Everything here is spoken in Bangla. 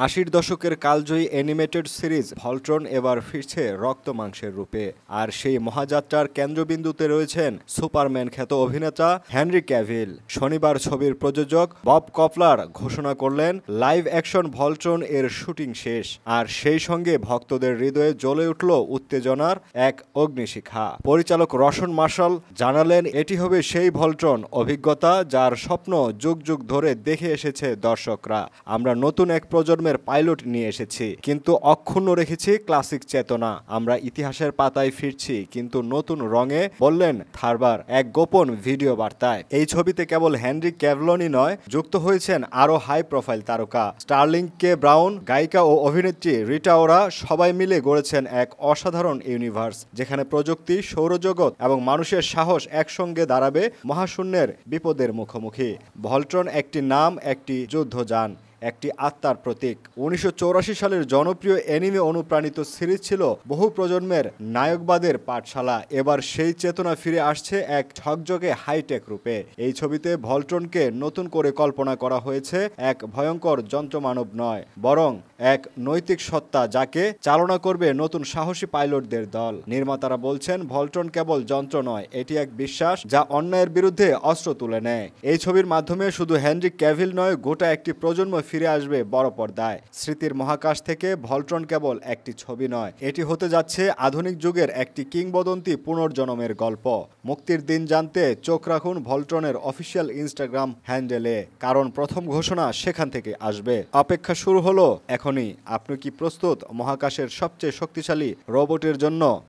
৮০ দশকের কালজয়ী অ্যানিমেটেড সিরিজ ভলট্রন এবার ফিরছে রক্ত মাংসের রূপে। আর সেই মহাযাত্রার কেন্দ্রবিন্দুতে রয়েছেন সুপারম্যান খ্যাত অভিনেতা হেনরি ক্যাভিল। শনিবার ছবির প্রযোজক বব কপলার ঘোষণা করলেন লাইভ অ্যাকশন ভলট্রন এর শুটিং শেষ। আর সেই সঙ্গে ভক্তদের হৃদয়ে জ্বলে উঠল উত্তেজনার এক অগ্নিশিখা। পরিচালক রশন মার্শাল জানালেন এটি হবে সেই ভলট্রন অভিজ্ঞতা যার স্বপ্ন যুগ যুগ ধরে দেখে এসেছে দর্শকরা। আমরা নতুন এক প্রজন্মের পাইলট নিয়ে এসেছি, কিন্তু অক্ষুণ্ণ রেখেছি ক্লাসিক চেতনা। আমরা ইতিহাসের পাতায় ফিরছি, কিন্তু নতুন রঙে, বললেন থারবার এক গোপন ভিডিও বার্তায়। এই ছবিতে কেবল হেনরি ক্যাভিলই নয়, যুক্ত হয়েছেন আরও হাই প্রোফাইল তারকা। স্টার্লিং কে ব্রাউন, গায়িকা ও অভিনেত্রী রিটা ওরা সবাই মিলে গড়েছেন এক অসাধারণ ইউনিভার্স, যেখানে প্রযুক্তি, সৌরজগৎ এবং মানুষের সাহস একসঙ্গে দাঁড়াবে মহাশূন্যের বিপদের মুখোমুখি। ভলট্রন একটি নাম, একটি যুদ্ধযান, একটি আত্মার প্রতীক। ১৯৮৪ সালের জনপ্রিয় অ্যানিমে অনুপ্রাণিত সিরিজ ছিল বহু প্রজন্মের নায়কবাদের পাঠশালা। এবার সেই চেতনা ফিরে আসছে এক ঝকঝকে হাইটেক রূপে। এই ছবিতে ভলট্রনকে নতুন করে কল্পনা করা হয়েছে এক ভয়ঙ্কর যন্ত্রমানব নয়, বরং এক নৈতিক সত্তা, যাকে চালনা করবে নতুন সাহসী পাইলটদের দল। নির্মাতারা বলছেন ভলট্রন কেবল যন্ত্র নয়, এটি এক বিশ্বাস যা অন্যায়ের বিরুদ্ধে অস্ত্র তুলে নেয়। এই ছবির মাধ্যমে শুধু হেনরি ক্যাভিল নয়, গোটা একটি প্রজন্ম ফিরে আসবে বড় পর্দায়। স্মৃতির মহাকাশ থেকে ভলট্রন কেবল একটি ছবি নয়, এটি হতে যাচ্ছে আধুনিক যুগের একটি কিংবদন্তি পুনর্জন্মের গল্প। মুক্তির দিন জানতে চোখ রাখুন ভলট্রনের অফিসিয়াল ইনস্টাগ্রাম হ্যান্ডেলে, কারণ প্রথম ঘোষণা সেখান থেকে আসবে। অপেক্ষা শুরু হলো এখনই। আপনি কি প্রস্তুত মহাকাশের সবচেয়ে শক্তিশালী রোবটের জন্য?